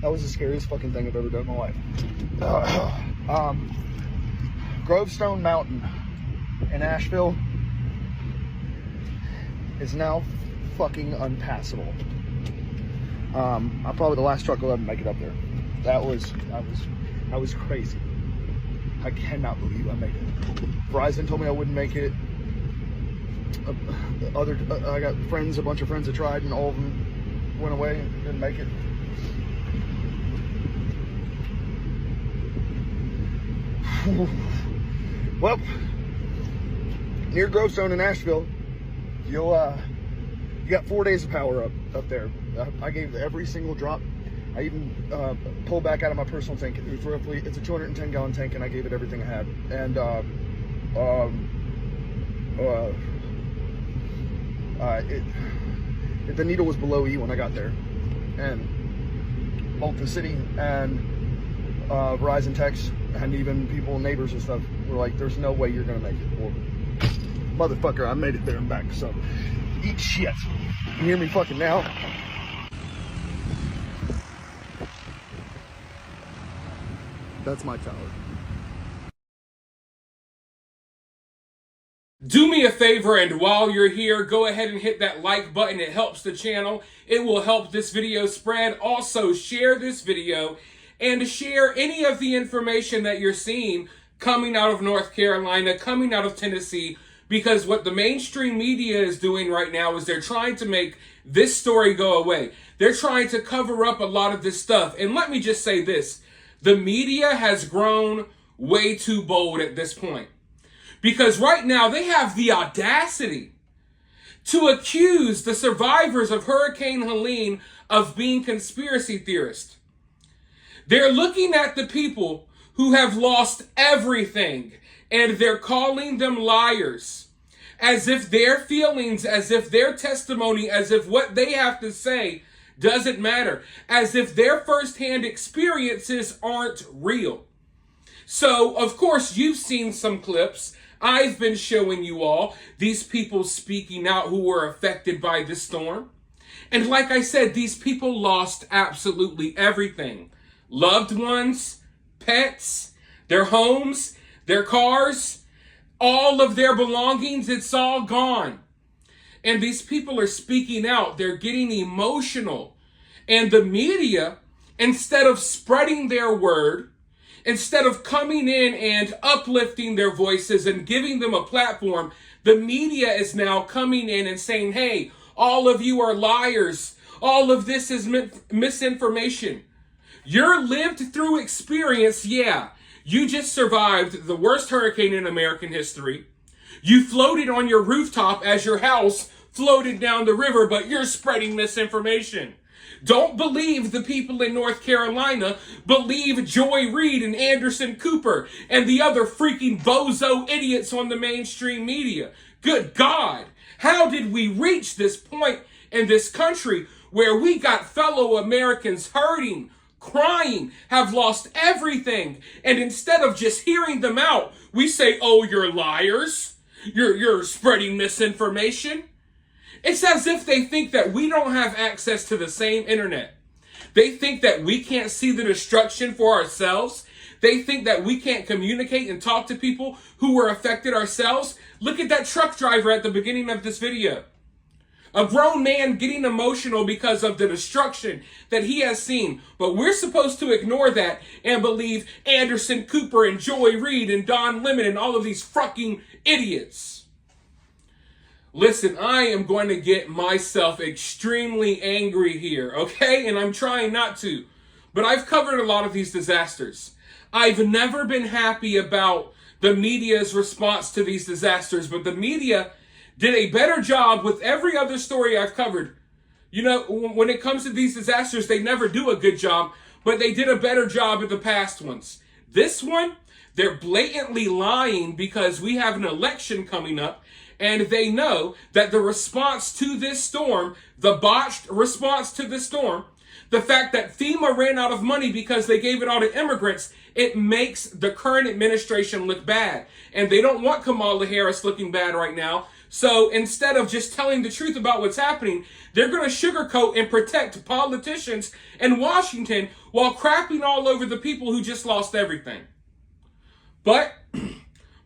That was the scariest fucking thing I've ever done in my life. Grovestone Mountain in Asheville is now fucking unpassable. I'm probably the last truck will ever make it up there. That was crazy. I cannot believe I made it. Verizon told me I wouldn't make it. I got friends, a bunch of friends that tried, and all of them went away and didn't make it. Well, near Grovestone in Asheville, you got 4 days of power up there. I gave every single drop. I even pulled back out of my personal tank. It's a 210 gallon tank, and I gave it everything I had. And the needle was below E when I got there, and both the city and Verizon techs and even people, neighbors and stuff, were like, "There's no way you're gonna make it." Well, motherfucker, I made it there and back. So eat shit. You hear me fucking now? That's my tower. Do me a favor, and while you're here, go ahead and hit that like button. It helps the channel. It will help this video spread. Also, share this video and share any of the information that you're seeing coming out of North Carolina, coming out of Tennessee, because what the mainstream media is doing right now is they're trying to make this story go away. They're trying to cover up a lot of this stuff. And let me just say this. The media has grown way too bold at this point. Because right now they have the audacity to accuse the survivors of Hurricane Helene of being conspiracy theorists. They're looking at the people who have lost everything and they're calling them liars, as if their feelings, as if their testimony, as if what they have to say doesn't matter, as if their firsthand experiences aren't real. So, of course, you've seen some clips. I've been showing you all these people speaking out who were affected by this storm. And like I said, these people lost absolutely everything. Loved ones, pets, their homes, their cars, all of their belongings, it's all gone. And these people are speaking out. They're getting emotional. And the media, instead of spreading their word, instead of coming in and uplifting their voices and giving them a platform, the media is now coming in and saying, hey, all of you are liars. All of this is misinformation. Your lived through experience, yeah, you just survived the worst hurricane in American history. You floated on your rooftop as your house floated down the river, but you're spreading misinformation. Don't believe the people in North Carolina. Believe Joy Reid and Anderson Cooper and the other freaking bozo idiots on the mainstream media. Good God, how did we reach this point in this country where we got fellow Americans hurting, crying, have lost everything, and instead of just hearing them out, we say, oh, you're liars. You're spreading misinformation. It's as if they think that we don't have access to the same internet. They think that we can't see the destruction for ourselves. They think that we can't communicate and talk to people who were affected ourselves. Look at that truck driver at the beginning of this video. A grown man getting emotional because of the destruction that he has seen. But we're supposed to ignore that and believe Anderson Cooper and Joy Reid and Don Lemon and all of these fucking idiots. Listen, I am going to get myself extremely angry here, okay? And I'm trying not to. But I've covered a lot of these disasters. I've never been happy about the media's response to these disasters, but the media did a better job with every other story I've covered. You know, when it comes to these disasters, they never do a good job, but they did a better job at the past ones. This one, they're blatantly lying because we have an election coming up, and they know that the response to this storm, the botched response to this storm, the fact that FEMA ran out of money because they gave it all to immigrants, it makes the current administration look bad. And they don't want Kamala Harris looking bad right now. So instead of just telling the truth about what's happening, they're going to sugarcoat and protect politicians in Washington while crapping all over the people who just lost everything. But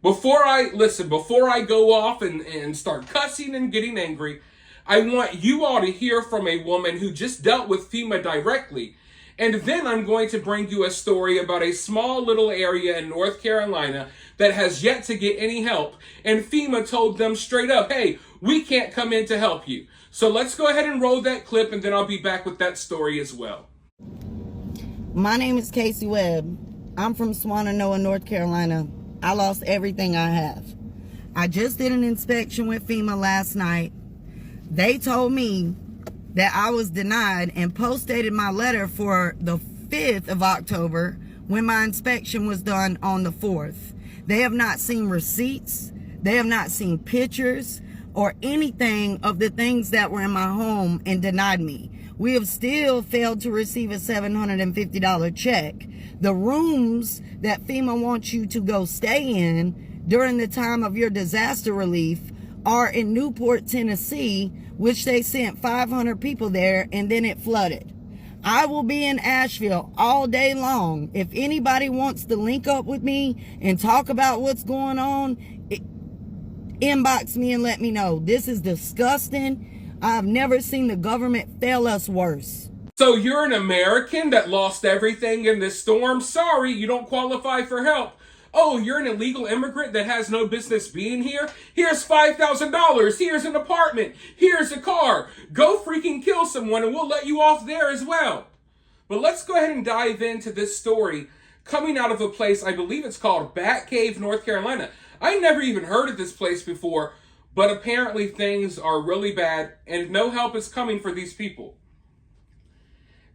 before I go off and start cussing and getting angry, I want you all to hear from a woman who just dealt with FEMA directly. And then I'm going to bring you a story about a small little area in North Carolina that has yet to get any help. And FEMA told them straight up, hey, we can't come in to help you. So let's go ahead and roll that clip, and then I'll be back with that story as well. My name is Casey Webb. I'm from Swannanoa, North Carolina. I lost everything I have. I just did an inspection with FEMA last night. They told me that I was denied and post-dated my letter for the 5th of October when my inspection was done on the 4th. They have not seen receipts. They have not seen pictures or anything of the things that were in my home and denied me. We have still failed to receive a $750 check. The rooms that FEMA wants you to go stay in during the time of your disaster relief are in Newport, Tennessee, which they sent 500 people there and then it flooded. I will be in Asheville all day long. If anybody wants to link up with me and talk about what's going on, inbox me and let me know. This is disgusting. I've never seen the government fail us worse. So you're an American that lost everything in this storm? Sorry, you don't qualify for help. Oh, you're an illegal immigrant that has no business being here? Here's $5,000. Here's an apartment. Here's a car. Go freaking kill someone and we'll let you off there as well. But let's go ahead and dive into this story coming out of a place, I believe it's called Bat Cave, North Carolina. I never even heard of this place before, but apparently things are really bad and no help is coming for these people.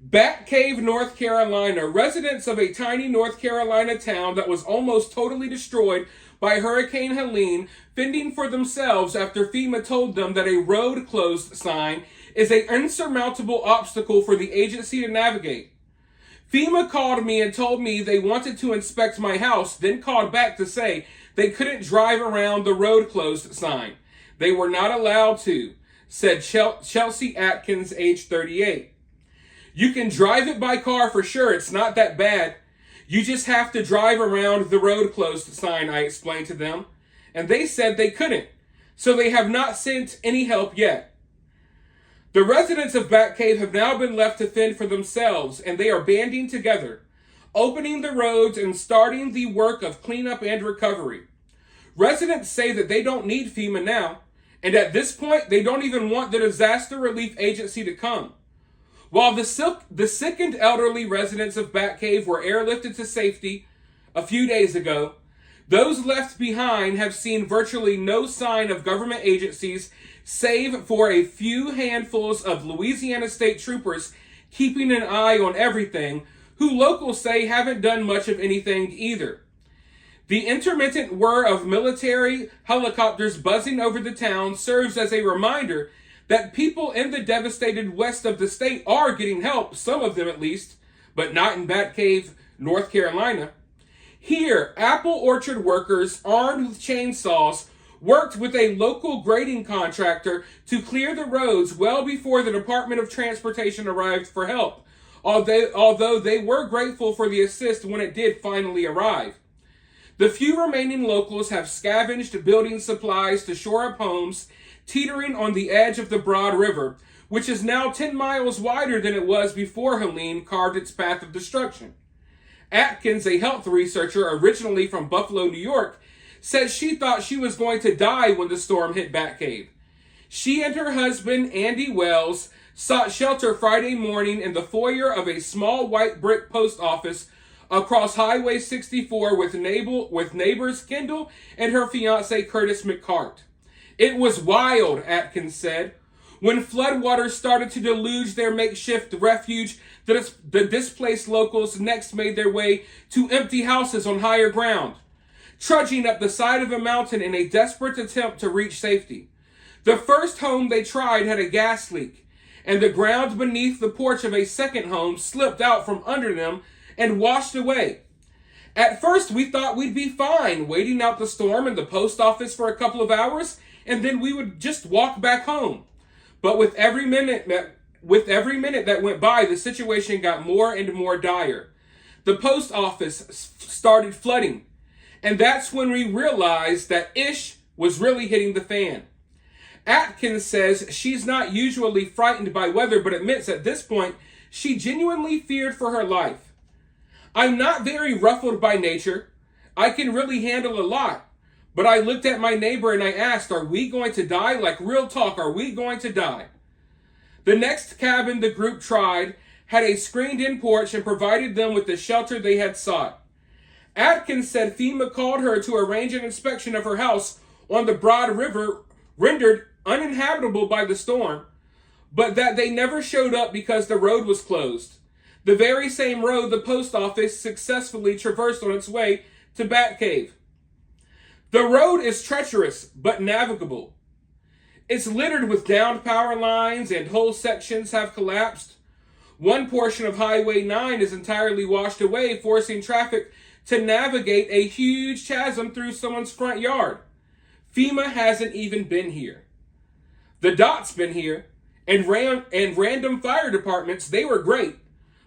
Bat Cave, North Carolina. Residents of a tiny North Carolina town that was almost totally destroyed by Hurricane Helene fending for themselves after FEMA told them that a road closed sign is an insurmountable obstacle for the agency to navigate. FEMA called me and told me they wanted to inspect my house, then called back to say they couldn't drive around the road closed sign. They were not allowed to, said Chelsea Atkins, age 38. You can drive it by car for sure. It's not that bad. You just have to drive around the road closed sign, I explained to them. And they said they couldn't. So they have not sent any help yet. The residents of Bat Cave have now been left to fend for themselves, and they are banding together, opening the roads and starting the work of cleanup and recovery. Residents say that they don't need FEMA now, and at this point, they don't even want the disaster relief agency to come. While the sick and elderly residents of Bat Cave were airlifted to safety a few days ago, those left behind have seen virtually no sign of government agencies save for a few handfuls of Louisiana state troopers keeping an eye on everything, who locals say haven't done much of anything either. The intermittent whir of military helicopters buzzing over the town serves as a reminder that people in the devastated west of the state are getting help, some of them at least, but not in Bat Cave, North Carolina. Here, apple orchard workers armed with chainsaws worked with a local grading contractor to clear the roads well before the Department of Transportation arrived for help, although they were grateful for the assist when it did finally arrive. The few remaining locals have scavenged building supplies to shore up homes teetering on the edge of the Broad River, which is now 10 miles wider than it was before Helene carved its path of destruction. Atkins, a health researcher originally from Buffalo, New York, says she thought she was going to die when the storm hit Bat Cave. She and her husband, Andy Wells, sought shelter Friday morning in the foyer of a small white brick post office across Highway 64 with neighbors Kendall and her fiancé Curtis McCart. It was wild, Atkins said. When floodwaters started to deluge their makeshift refuge, the displaced locals next made their way to empty houses on higher ground, trudging up the side of a mountain in a desperate attempt to reach safety. The first home they tried had a gas leak, and the ground beneath the porch of a second home slipped out from under them and washed away. At first, we thought we'd be fine, waiting out the storm in the post office for a couple of hours, and then we would just walk back home. But with every minute that went by, the situation got more and more dire. The post office started flooding, and that's when we realized that ish was really hitting the fan. Atkins says she's not usually frightened by weather, but admits at this point she genuinely feared for her life. I'm not very ruffled by nature. I can really handle a lot. But I looked at my neighbor and I asked, are we going to die? Like, real talk, are we going to die? The next cabin the group tried had a screened-in porch and provided them with the shelter they had sought. Atkins said FEMA called her to arrange an inspection of her house on the Broad River, rendered uninhabitable by the storm, but that they never showed up because the road was closed. The very same road the post office successfully traversed on its way to Batcave. The road is treacherous, but navigable. It's littered with downed power lines and whole sections have collapsed. One portion of Highway 9 is entirely washed away, forcing traffic to navigate a huge chasm through someone's front yard. FEMA hasn't even been here. The DOT's been here, and random fire departments, they were great,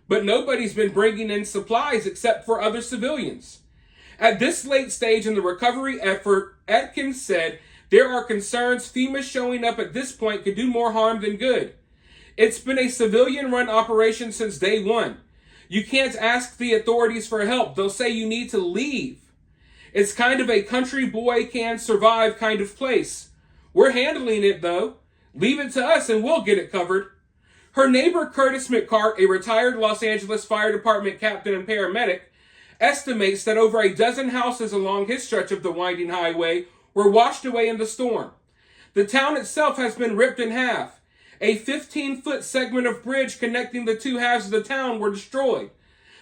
but nobody's been bringing in supplies except for other civilians. At this late stage in the recovery effort, Atkins said there are concerns FEMA showing up at this point could do more harm than good. It's been a civilian-run operation since day one. You can't ask the authorities for help. They'll say you need to leave. It's kind of a country boy can survive kind of place. We're handling it, though. Leave it to us and we'll get it covered. Her neighbor, Curtis McCart, a retired Los Angeles Fire Department captain and paramedic, estimates that over a dozen houses along his stretch of the winding highway were washed away in the storm. The town itself has been ripped in half. A 15-foot segment of bridge connecting the two halves of the town were destroyed.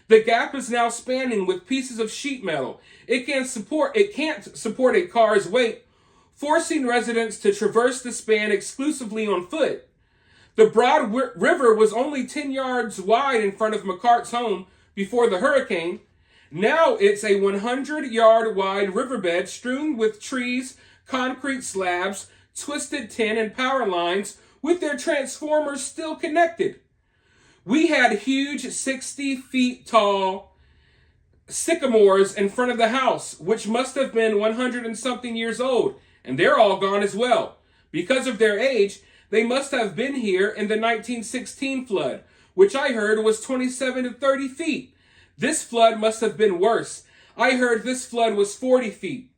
The gap is now spanning with pieces of sheet metal. It can't support a car's weight, forcing residents to traverse the span exclusively on foot. The Broad River was only 10 yards wide in front of McCart's home before the hurricane. Now it's a 100-yard wide riverbed strewn with trees, concrete slabs, twisted tin, and power lines with their transformers still connected. We had huge 60 feet tall sycamores in front of the house, which must have been 100 and something years old, and they're all gone as well. Because of their age, they must have been here in the 1916 flood, which I heard was 27 to 30 feet. This flood must have been worse. I heard this flood was 40 feet.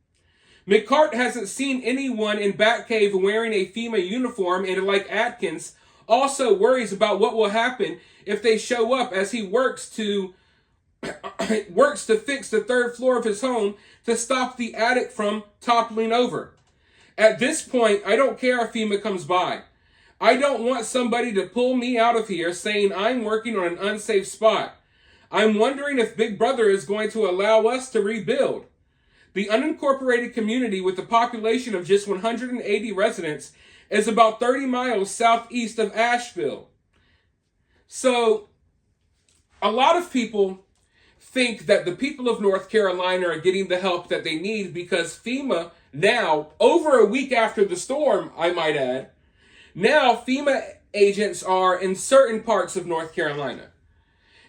McCart hasn't seen anyone in Batcave wearing a FEMA uniform and, like Atkins, also worries about what will happen if they show up as he works to fix the third floor of his home to stop the attic from toppling over. At this point, I don't care if FEMA comes by. I don't want somebody to pull me out of here saying I'm working on an unsafe spot. I'm wondering if Big Brother is going to allow us to rebuild. The unincorporated community with a population of just 180 residents is about 30 miles southeast of Asheville. So, a lot of people think that the people of North Carolina are getting the help that they need because FEMA now, over a week after the storm, I might add, now FEMA agents are in certain parts of North Carolina.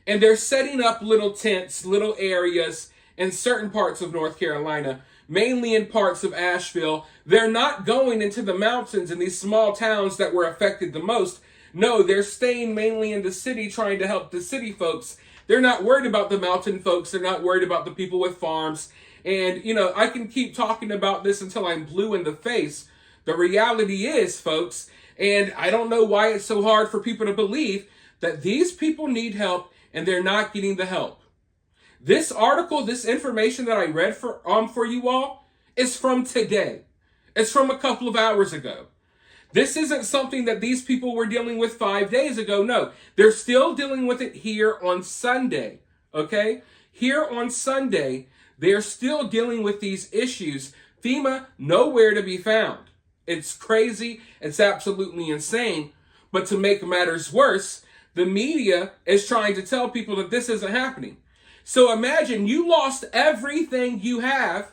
And they're setting up little tents, little areas in certain parts of North Carolina, mainly in parts of Asheville. They're not going into the mountains in these small towns that were affected the most. No, they're staying mainly in the city trying to help the city folks. They're not worried about the mountain folks. They're not worried about the people with farms. And, I can keep talking about this until I'm blue in the face. The reality is, folks, and I don't know why it's so hard for people to believe that these people need help and they're not getting the help. This article, this information that I read for you all is from today. It's from a couple of hours ago. This isn't something that these people were dealing with 5 days ago. No, they're still dealing with it here on Sunday. Okay? Here on Sunday, they're still dealing with these issues. FEMA, nowhere to be found. It's crazy. It's absolutely insane. But to make matters worse, the media is trying to tell people that this isn't happening. So imagine you lost everything you have.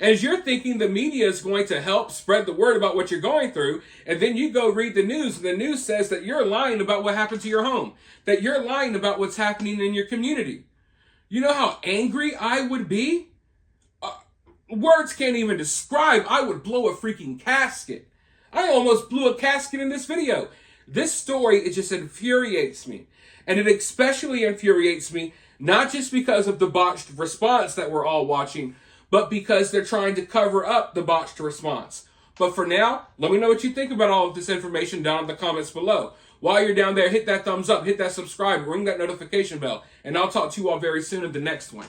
As you're thinking the media is going to help spread the word about what you're going through, and then you go read the news, and the news says that you're lying about what happened to your home, that you're lying about what's happening in your community. You know how angry I would be? Words can't even describe. I would blow a freaking casket. I almost blew a casket in this video. This story, it just infuriates me. And it especially infuriates me, not just because of the botched response that we're all watching, but because they're trying to cover up the botched response. But for now, let me know what you think about all of this information down in the comments below. While you're down there, hit that thumbs up, hit that subscribe, ring that notification bell, and I'll talk to you all very soon in the next one.